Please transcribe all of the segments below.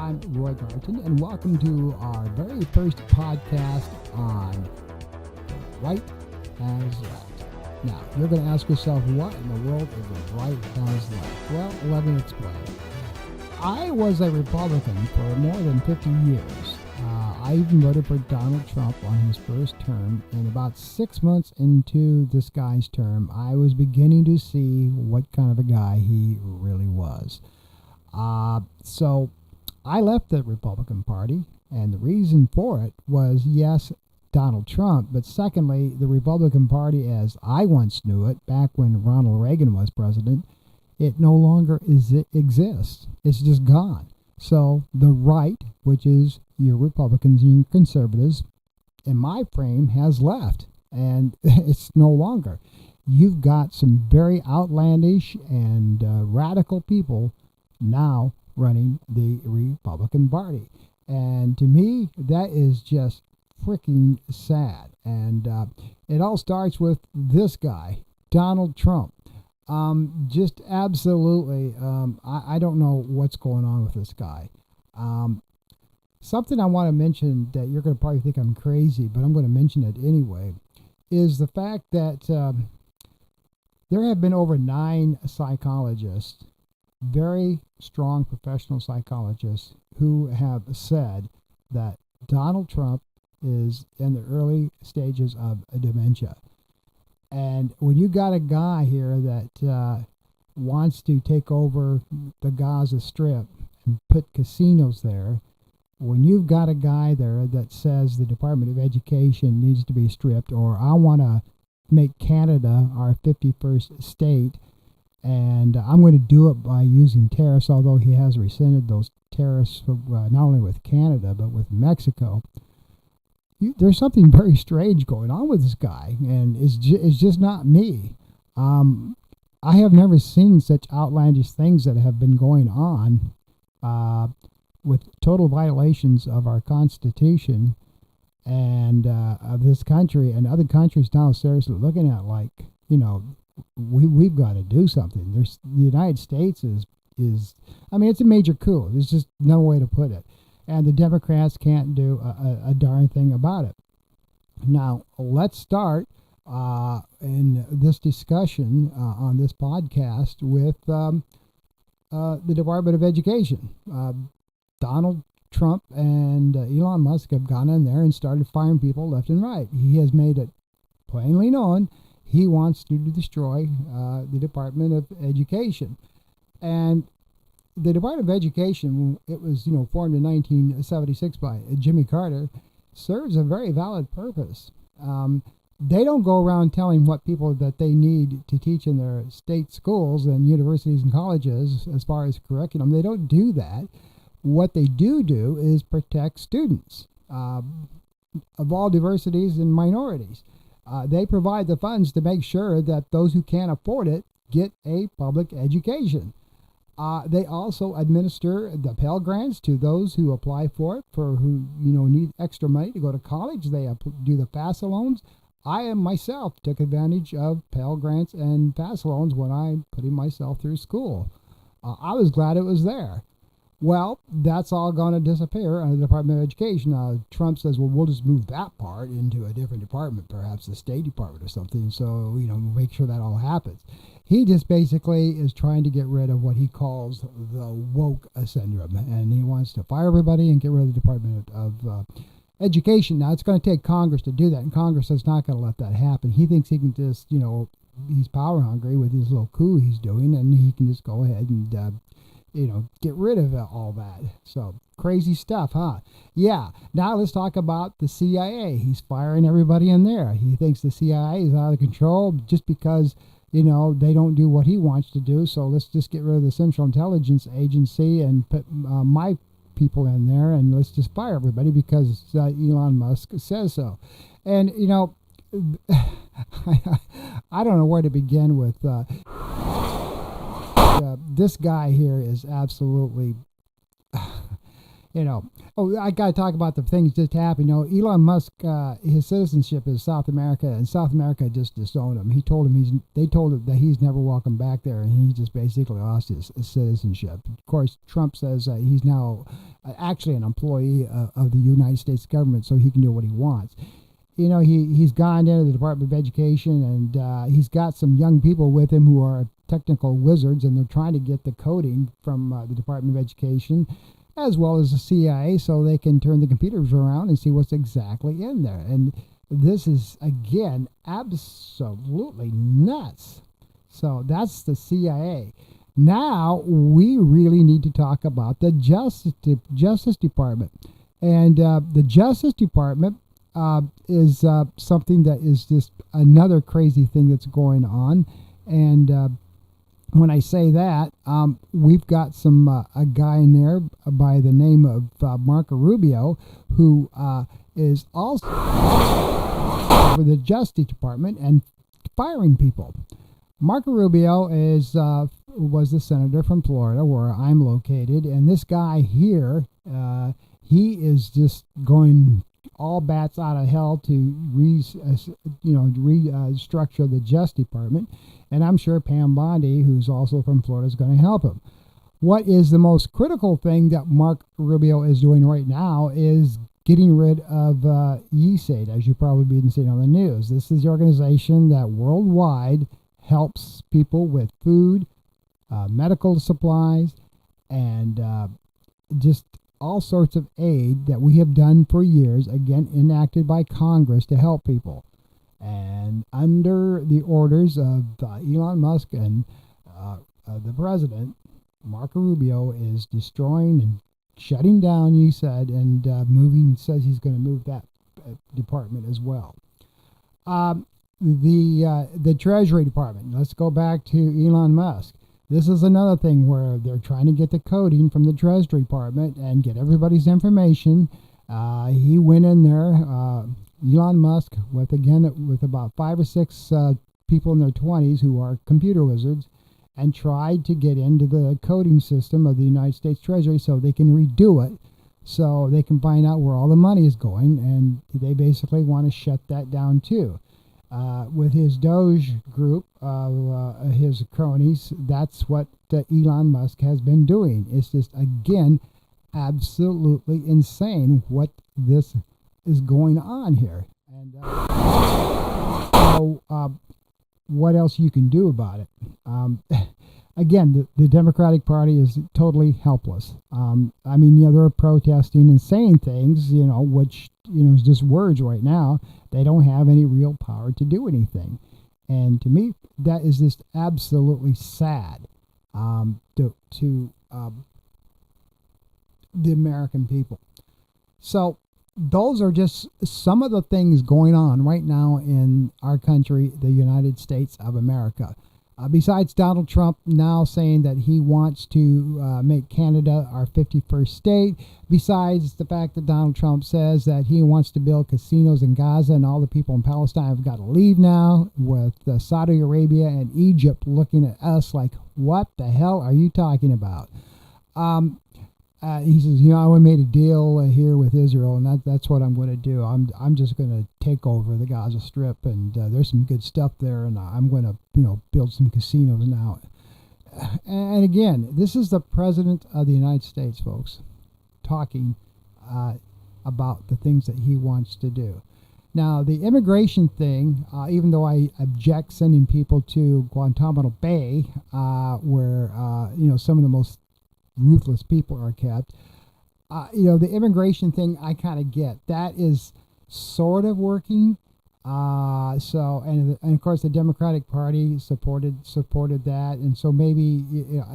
I'm Roy Garton, and welcome to our very first podcast on The Right Has Left. Now, you're going to ask yourself, what in the world is The Right Has Left? Well, let me explain. I was a Republican for more than 50 years. I even voted for Donald Trump on his first term, and about 6 months into this guy's term, I was beginning to see what kind of a guy he really was. So I left the Republican Party, and the reason for it was, yes, Donald Trump, but secondly, the Republican Party as I once knew it back when Ronald Reagan was president, it no longer exists. It's just gone. So the right, which is your Republicans and your conservatives, in my frame, has left, and it's no longer. You've got some very outlandish and radical people now running the Republican Party. And to me, that is just freaking sad. And it all starts with this guy, Donald Trump. Just absolutely, I don't know what's going on with this guy. Something I want to mention that you're going to probably think I'm crazy, but I'm going to mention it anyway, is the fact that there have been over 9 psychologists, very strong professional psychologists, who have said that Donald Trump is in the early stages of dementia. And when you got a guy here that wants to take over the Gaza Strip and put casinos there, when you've got a guy there that says the Department of Education needs to be stripped, or I want to make Canada our 51st state, and I'm going to do it by using tariffs, although he has rescinded those tariffs not only with Canada but with Mexico. There's something very strange going on with this guy, and it's just not me. I have never seen such outlandish things that have been going on with total violations of our Constitution and of this country, and other countries now seriously looking at, like, we've got to do something. The United States is I mean, it's a major coup. There's just no way to put it. And the Democrats can't do a darn thing about it. Now, let's start in this discussion on this podcast with the Department of Education. Donald Trump and Elon Musk have gone in there and started firing people left and right. He has made it plainly known he wants to destroy the Department of Education. And the Department of Education, it was formed in 1976 by Jimmy Carter, serves a very valid purpose. They don't go around telling what people that they need to teach in their state schools and universities and colleges as far as curriculum. They don't do that. What they do is protect students of all diversities and minorities. They provide the funds to make sure that those who can't afford it get a public education. They also administer the Pell Grants to those who apply for it, for who need extra money to go to college. They do the FAFSA loans. I myself took advantage of Pell Grants and FAFSA loans when I putting myself through school. I was glad it was there. Well, that's all going to disappear under the Department of Education. Trump says, well, we'll just move that part into a different department, perhaps the State Department or something, so, make sure that all happens. He just basically is trying to get rid of what he calls the woke syndrome, and he wants to fire everybody and get rid of the Department of Education. Now, it's going to take Congress to do that, and Congress is not going to let that happen. He thinks he can just, he's power hungry with his little coup he's doing, and he can just go ahead and get rid of all that. So, crazy stuff, huh? Yeah. Now let's talk about the CIA. He's firing everybody in there. He thinks the CIA is out of control just because, they don't do what he wants to do. So let's just get rid of the Central Intelligence Agency and put my people in there, and let's just fire everybody because Elon Musk says so. And, I don't know where to begin with this guy here is absolutely, you know. Oh, I got to talk about the things just happened. Elon Musk, his citizenship is South America, and South America just disowned him. They told him that he's never welcome back there, and he just basically lost his citizenship. Of course, Trump says he's now actually an employee of the United States government, so he can do what he wants. He's gone into the Department of Education, and he's got some young people with him who are technical wizards, and they're trying to get the coding from the Department of Education as well as the CIA so they can turn the computers around and see what's exactly in there. And this is, again, absolutely nuts. So that's the CIA. Now we really need to talk about the Justice Department. And the Justice Department is something that is just another crazy thing that's going on. And when I say that, we've got a guy in there by the name of Marco Rubio, who is also over the Justice Department and firing people. Marco Rubio was the senator from Florida, where I'm located, and this guy here, he is just going all bats out of hell to restructure the Justice Department, and I'm sure Pam Bondi, who's also from Florida, is going to help him. What is the most critical thing that Mark Rubio is doing right now is getting rid of USAID, as you've probably been seeing on the news. This is the organization that worldwide helps people with food, medical supplies, and just all sorts of aid that we have done for years, again, enacted by Congress to help people. And under the orders of Elon Musk and the president, Marco Rubio is destroying and shutting down USAID and says he's going to move that department as well. The Treasury Department, let's go back to Elon Musk. This is another thing where they're trying to get the coding from the Treasury Department and get everybody's information. He went in there, Elon Musk, with about 5 or 6 people in their 20s who are computer wizards, and tried to get into the coding system of the United States Treasury so they can redo it, so they can find out where all the money is going, and they basically want to shut that down too. With his Doge group, his cronies, that's what Elon Musk has been doing. It's just, again, absolutely insane what this is going on here. And what else you can do about it? Again, the Democratic Party is totally helpless. They're protesting and saying things, which, is just words right now. They don't have any real power to do anything. And to me, that is just absolutely sad to the American people. So those are just some of the things going on right now in our country, the United States of America. Besides Donald Trump now saying that he wants to make Canada our 51st state, besides the fact that Donald Trump says that he wants to build casinos in Gaza and all the people in Palestine have got to leave now, with Saudi Arabia and Egypt looking at us like, what the hell are you talking about? He says, I made a deal here with Israel, and that's what I'm going to do. I'm just going to take over the Gaza Strip, and there's some good stuff there, and I'm going to, build some casinos now. And again, this is the President of the United States, folks, talking about the things that he wants to do. Now, the immigration thing, even though I object sending people to Guantanamo Bay, where, some of the most ruthless people are kept. The immigration thing I kind of get. That is sort of working. And of course the Democratic Party supported that, and so maybe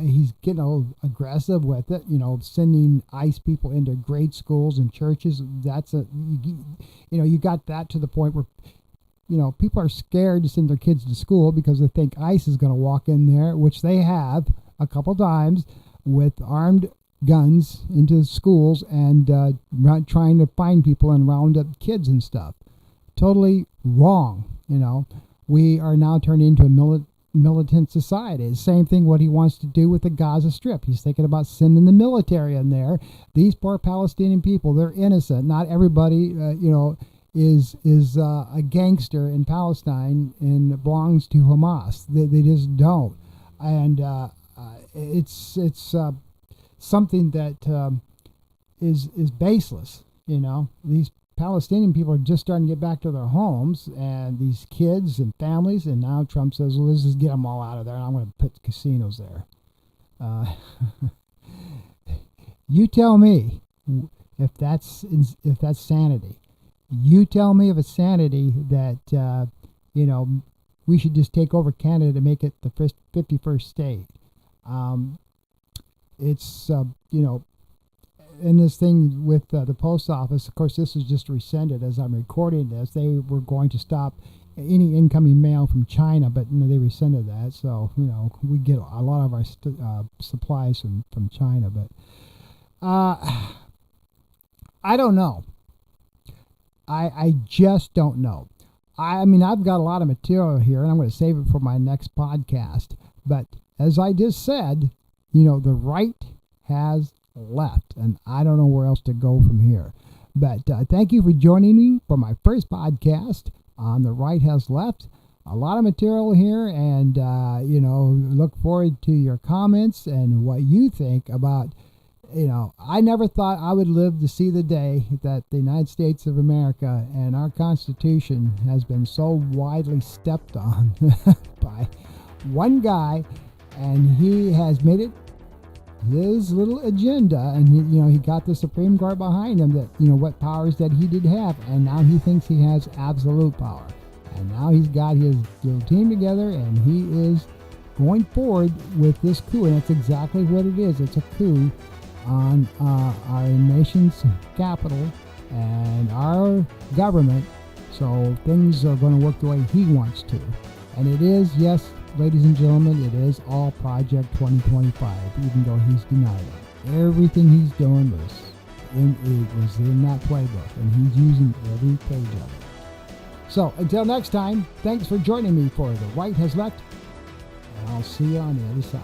he's getting a little aggressive with it. Sending ICE people into grade schools and churches. That's you got that to the point where people are scared to send their kids to school because they think ICE is going to walk in there, which they have a couple times, with armed guns into schools and trying to find people and round up kids and stuff. Totally wrong. We are now turned into a militant society. The same thing what he wants to do with the Gaza Strip. He's thinking about sending the military in there. These poor Palestinian people, they're innocent. Not everybody, is a gangster in Palestine and belongs to Hamas. They just don't. And it's something that is baseless. These Palestinian people are just starting to get back to their homes, and these kids and families, and now Trump says, well, let's just get them all out of there, and I'm going to put casinos there. You tell me if that's sanity. You tell me if it's sanity that, we should just take over Canada to make it the 51st state. In this thing with the post office, of course, this was just rescinded as I'm recording this. They were going to stop any incoming mail from China, but they rescinded that. So, we get a lot of our supplies from China. But I don't know. I just don't know. I've got a lot of material here, and I'm going to save it for my next podcast. But as I just said, the right has left, and I don't know where else to go from here. But thank you for joining me for my first podcast on The Right Has Left. A lot of material here, and look forward to your comments and what you think about. I never thought I would live to see the day that the United States of America and our Constitution has been so widely stepped on by one guy, and he has made it his little agenda, and he got the Supreme Court behind him, that what powers that he did have, and now he thinks he has absolute power, and now he's got his little team together, and he is going forward with this coup, and that's exactly what it is. It's a coup on our nation's capital and our government, so things are going to work the way he wants to. And it is, yes, ladies and gentlemen, it is all Project 2025, even though he's denied it. Everything he's doing was in that playbook, and he's using every page of it. So until next time, thanks for joining me for The Right Has Left, and I'll see you on the other side.